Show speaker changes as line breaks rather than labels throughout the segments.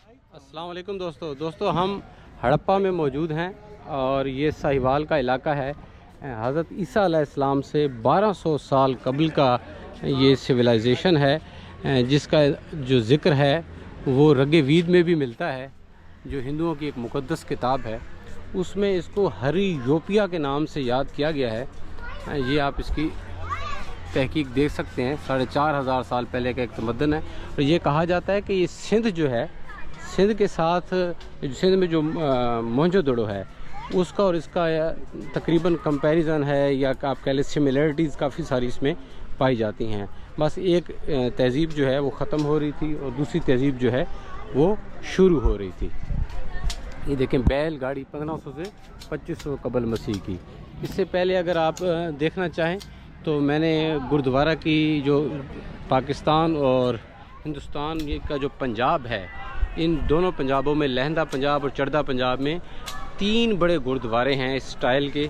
अस्सलाम वालेकुम दोस्तों हम हड़प्पा में मौजूद हैं और ये साहिवाल का इलाका है। हज़रत ईसा अलैहिस्सलाम से 1200 साल कबल का ये सिविलाइजेशन है, जिसका जो ज़िक्र है वो रग-ए-वीद में भी मिलता है, जो हिंदुओं की एक मुक़द्दस किताब है। उसमें इसको हरी यूरोपिया के नाम से याद किया गया है। ये आप इसकी तहकीक देख सकते हैं। 4500 साल पहले का एक तमद्दन है। और ये कहा जाता है कि ये सिंध जो है, सिंध के साथ सिंध में जो मोहनजोदड़ो है उसका और इसका तकरीबन कंपैरिजन है, या आप कह लें सिमिलरिटीज़ काफ़ी सारी इसमें पाई जाती हैं। बस एक तहज़ीब जो है वो ख़त्म हो रही थी और दूसरी तहज़ीब जो है वो शुरू हो रही थी। ये देखें, बैलगाड़ी 1500 से 2500 कबल मसीह की। इससे पहले अगर आप देखना चाहें तो मैंने गुरुद्वारा की जो पाकिस्तान और हिंदुस्तान का जो पंजाब है, इन दोनों पंजाबों में, लहंदा पंजाब और चढ़दा पंजाब में 3 बड़े गुरुद्वारे हैं इस स्टाइल के।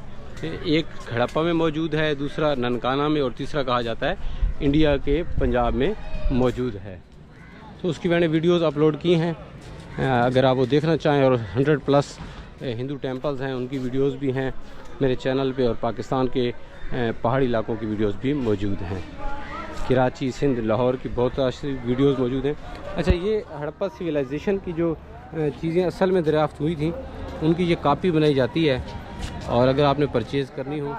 एक हड़प्पा में मौजूद है, दूसरा ननकाना में और तीसरा कहा जाता है इंडिया के पंजाब में मौजूद है। तो उसकी मैंने वीडियोस अपलोड की हैं, अगर आप वो देखना चाहें। और 100+ हिंदू टेम्पल्स हैं, उनकी वीडियोस भी हैं मेरे चैनल पे। और पाकिस्तान के पहाड़ी इलाकों की वीडियोस भी मौजूद हैं। कराची, सिंध, लाहौर की बहुत सारी वीडियोस मौजूद हैं। अच्छा, ये हड़प्पा सिविलाइजेशन की जो चीज़ें असल में दरियाफ़्त हुई थी, उनकी ये कापी बनाई जाती है। और अगर आपने परचेज़ करनी हो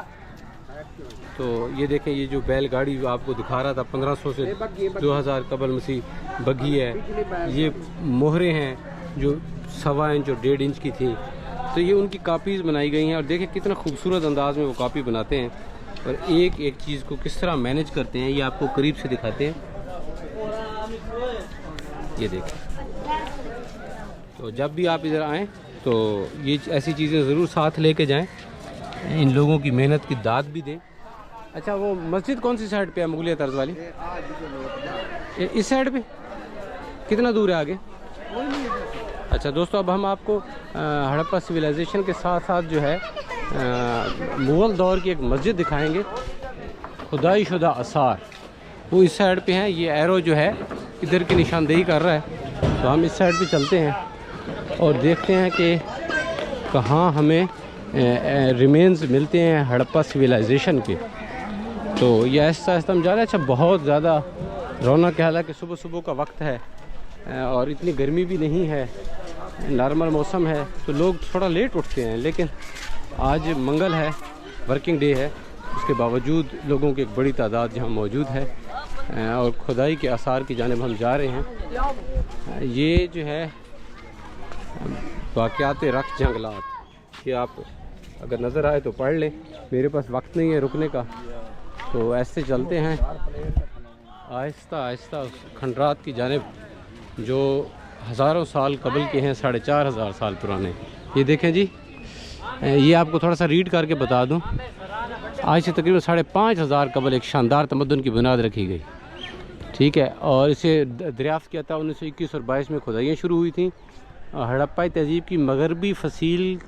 तो ये देखें, ये जो बैलगाड़ी आपको दिखा रहा था 1500 से 2000 कबल मसीह बग्घी है। ये मोहरें हैं जो 1.25 इंच और 1.5 इंच की थी। तो ये उनकी कापीज़ बनाई गई हैं। और देखें कितना खूबसूरत अंदाज में वो कापी बनाते हैं और एक एक चीज़ को किस तरह मैनेज करते हैं, ये आपको करीब से दिखाते हैं। ये देखें, तो जब भी आप इधर आएँ तो ये ऐसी चीज़ें ज़रूर साथ लेके जाएं, इन लोगों की मेहनत की दाद भी दें। अच्छा, वो मस्जिद कौन सी साइड पे है, मुगलिया तर्ज वाली? इस साइड पे? कितना दूर है आगे? अच्छा दोस्तों, अब हम आपको हड़प्पा सिविलाइजेशन के साथ साथ जो है मुग़ल दौर की एक मस्जिद दिखाएंगे, खुदाई शुदा आसार। वो इस साइड पे हैं। ये एरो जो है इधर की निशानदेही कर रहा है। तो हम इस साइड पे चलते हैं और देखते हैं कि कहाँ हमें रिमेन्स मिलते हैं हड़प्पा सिविलाइजेशन के। तो ये ऐसा हम जा रहे हैं। अच्छा, बहुत ज़्यादा रौनक है, हालांकि सुबह सुबह का वक्त है और इतनी गर्मी भी नहीं है, नॉर्मल मौसम है, तो लोग थोड़ा लेट उठते हैं। लेकिन आज मंगल है, वर्किंग डे है, उसके बावजूद लोगों की एक बड़ी तादाद यहाँ मौजूद है और खुदाई के आसार की जानिब हम जा रहे हैं। ये जो है वाक़यात रख जंगलात, ये आप अगर नज़र आए तो पढ़ लें। मेरे पास वक्त नहीं है रुकने का, तो ऐसे चलते हैं आहिस्ता आहिस्ता खंडरात की जानिब, जो हज़ारों साल कबल के हैं, 4500 साल पुराने। ये देखें जी, ये आपको थोड़ा सा रीड करके बता दूं। आज से तकरीबन 5500 कबल एक शानदार तमद्दुन की बुनियाद रखी गई, ठीक है। और इसे दरियाफ़्त किया था 1921 और 22 में खुदाइयाँ शुरू हुई थी। हड़प्पाई तहज़ीब की मगरबी फसील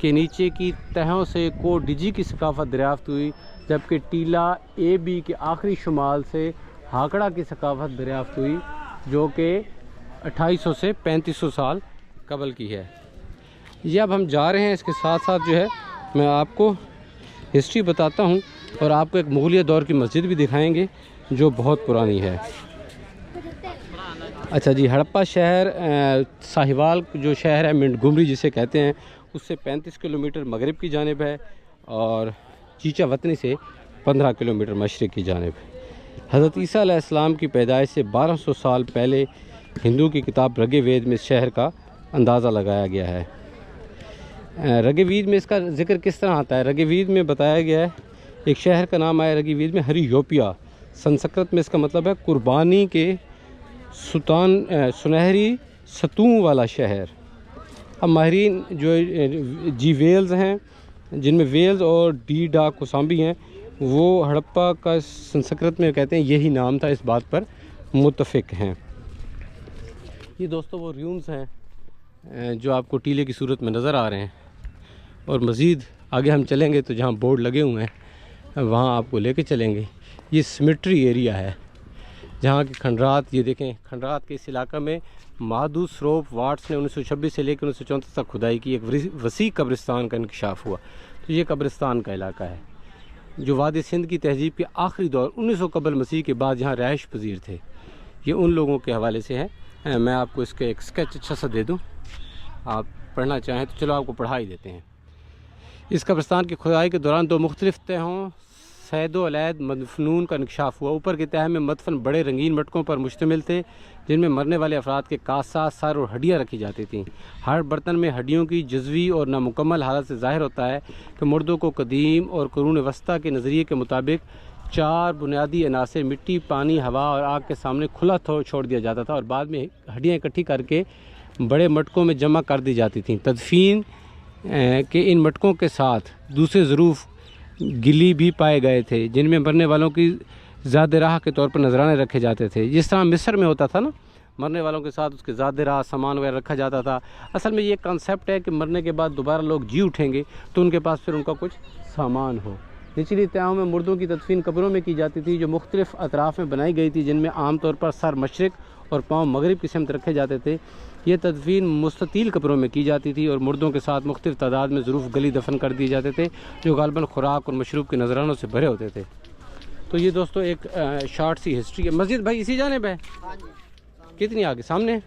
के नीचे की तहों से कोडिजी की सकाफ़त दरियाफ़्त हुई, जबकि टीला AB के आखिरी शुमाल से हाकड़ा की सकाफ़त दरियाफ़्त हुई, जो कि 2800 से 3500 साल कबल की है। ये अब हम जा रहे हैं। इसके साथ साथ जो है मैं आपको हिस्ट्री बताता हूँ और आपको एक मुगलिया दौर की मस्जिद भी दिखाएंगे जो बहुत पुरानी है। अच्छा जी, हड़प्पा शहर साहिवाल जो शहर है, मिंटगुमरी जिसे कहते हैं, उससे 35 किलोमीटर मगरिब की जानिब है और चीचा वतनी से 15 किलोमीटर मशरिक़ की जानिब। हज़रत ईसा अलैहिस्सलाम की पैदाइश से 1200 साल पहले हिंदू की किताब रग-ए-वेद में इस शहर का अंदाज़ा लगाया गया है। रग-ए-वीद में इसका ज़िक्र किस तरह आता है? रग-ए-वीद में बताया गया है, एक शहर का नाम आया रग-ए-वीद में, हरी यूरोपिया। संस्कृत में इसका मतलब है कुर्बानी के सुनहरी सतूं वाला शहर। अब माहिरीन जो जी वेल्स हैं, जिनमें वेल्स और डी डा कोसाम्बी हैं, वो हड़प्पा का संस्कृत में कहते हैं यही नाम था, इस बात पर मुत्तफ़िक हैं। ये दोस्तों वो रूम्स हैं जो आपको टीले की सूरत में नज़र आ रहे हैं। और मज़ीद आगे हम चलेंगे तो जहाँ बोर्ड लगे हुए हैं वहाँ आपको लेके चलेंगे। ये सिमेट्री एरिया है जहाँ की खंडरात, ये देखें, खंडरात के इस इलाक़े में माधु स्रोप वाट्स ने 1926 से लेकर 1934 तक खुदाई की, एक वसी कब्रिस्तान का इंकशाफ हुआ। तो ये कब्रिस्तान का इलाका है जो वादी सिंध की तहजीब के आखिरी दौर 1900 कबल मसीह के बाद यहाँ रहायश पजीर थे। ये उन लोगों के हवाले से है। मैं आपको इसका एक स्केच अच्छा सा दे दूँ, आप पढ़ना चाहें तो चलो आपको पढ़ा ही देते हैं। इस कब्रिस्तान की खुदाई के दौरान 2 मुख्तलिफ तहों सैदो अलैद मदफनून का इंकशाफ हुआ। ऊपर की तह में मदफन बड़े रंगीन मटकों पर मुश्तमिल थे जिनमें मरने वाले अफराद के कासा, सर और हड्डियाँ रखी जाती थीं। हर बर्तन में हड्डियों की जज़वी और नामुकम्मल हालत से ज़ाहिर होता है कि मुर्दों को कदीम और कुरून वस्ता के नज़रिए के मुताबिक 4 बुनियादी अनासर मिट्टी, पानी, हवा और आग के सामने खुला छोड़ दिया जाता था और बाद में हड्डियाँ इकट्ठी करके बड़े मटकों में जमा कर दी जाती थीं। तदफीन के इन मटकों के साथ दूसरे ज़रूफ गिली भी पाए गए थे जिनमें मरने वालों की ज़ाद राह के तौर पर नजराने रखे जाते थे। जिस तरह मिस्र में होता था ना, मरने वालों के साथ उसके ज़ाद राह, सामान वगैरह रखा जाता था। असल में ये कॉन्सेप्ट है कि मरने के बाद दोबारा लोग जी उठेंगे तो उनके पास फिर उनका कुछ सामान हो। निचली तहों में मुर्दों की तदफीन कब्रों में की जाती थी जो मुख्तलिफ अतराफ़ में बनाई गई थी, जिनमें आमतौर पर सर मशरिक़ और पाँव मगरिब की सिमत रखे जाते थे। ये तदफीन मुस्ततील कब्रों में की जाती थी और मुर्दों के साथ मुख्तलिफ तादाद में ज़रूफ गली दफन कर दिए जाते थे जो गालबन खुराक और मशरूब के नजरानों से भरे होते थे। तो ये दोस्तों एक शॉर्ट सी हिस्ट्री है। मस्जिद भाई इसी जानिब है, कितनी आगे सामने।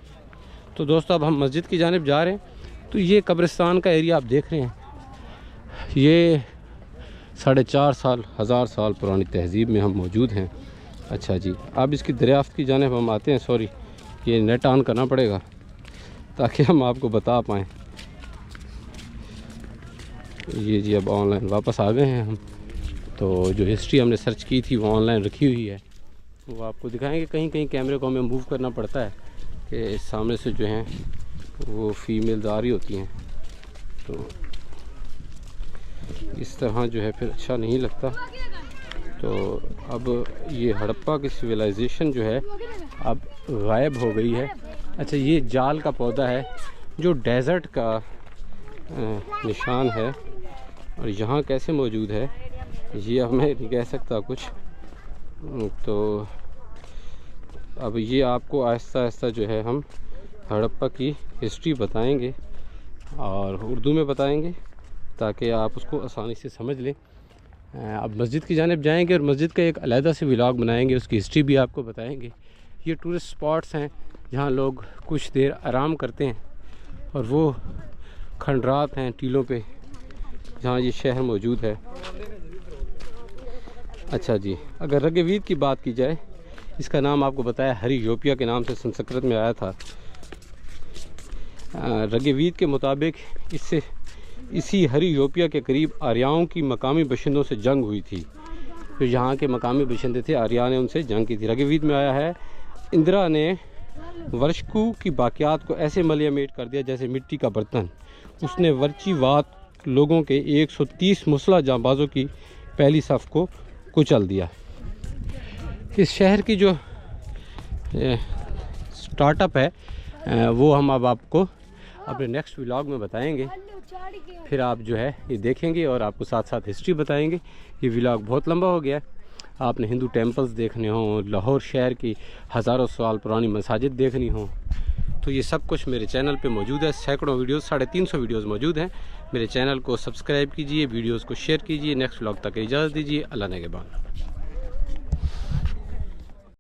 तो दोस्तों अब हम मस्जिद की जानिब जा रहे हैं। तो ये कब्रिस्तान का एरिया आप देख रहे हैं, ये 4.5 साल 1000 साल पुरानी तहजीब में हम मौजूद हैं। अच्छा जी, अब इसकी दरियाफ्त की जानिब हम आते हैं। सॉरी, ये नेट ऑन करना पड़ेगा ताकि हम आपको बता पाएँ। ये जी अब ऑनलाइन वापस आ गए हैं हम। तो जो हिस्ट्री हमने सर्च की थी वो ऑनलाइन रखी हुई है, वो आपको दिखाएंगे। कहीं कहीं कैमरे को हमें मूव करना पड़ता है कि सामने से जो हैं वो फीमेल्स आ रही होती हैं, तो इस तरह जो है फिर अच्छा नहीं लगता। तो अब ये हड़प्पा की सिविलाइजेशन जो है अब गायब हो गई है। अच्छा, ये जाल का पौधा है जो डेज़र्ट का निशान है और यहाँ कैसे मौजूद है ये अब मैं नहीं कह सकता कुछ। तो अब ये आपको आहिस्ता आहिस्ता जो है हम हड़प्पा की हिस्ट्री बताएंगे और उर्दू में बताएंगे ताकि आप उसको आसानी से समझ लें। अब मस्जिद की जानिब जाएंगे और मस्जिद का एक अलहदा से व्लॉग बनाएंगे, उसकी हिस्ट्री भी आपको बताएंगे। ये टूरिस्ट स्पॉट्स हैं जहाँ लोग कुछ देर आराम करते हैं और वो खंडरात हैं टीलों पे जहाँ ये शहर मौजूद है। अच्छा जी, अगर रगेवीद की बात की जाए, इसका नाम आपको बताया हरी यूरोपिया के नाम से संस्कृत में आया था। रगेवीद के मुताबिक इसी हरी यूरोपिया के करीब आर्याओं की मकामी बशिंदों से जंग हुई थी। जो यहाँ के मकामी बशिंदे थे, आर्या ने उनसे जंग की थी। रगेवीद में आया है, इंदिरा ने वर्षकू की बाकियात को ऐसे मलियामेट कर दिया जैसे मिट्टी का बर्तन। उसने वर्चीवात लोगों के 130 मुसल्ह जांबाजों की पहली सफ़ को कुचल दिया। इस शहर की जो स्टार्टअप है वो हम अब आपको अपने नेक्स्ट व्लॉग में बताएंगे। फिर आप जो है ये देखेंगे और आपको साथ साथ हिस्ट्री बताएंगे। ये व्लॉग बहुत लंबा हो गया। आपने हिंदू टेम्पल्स देखने हों, लाहौर शहर की हज़ारों साल पुरानी मसाजिद देखनी हो, तो ये सब कुछ मेरे चैनल पे मौजूद है। सैकड़ों वीडियोस, 350 वीडियोस मौजूद हैं। मेरे चैनल को सब्सक्राइब कीजिए, वीडियोस को शेयर कीजिए। नेक्स्ट व्लॉग तक इजाज़त दीजिए। अल्लाह नेगहबान।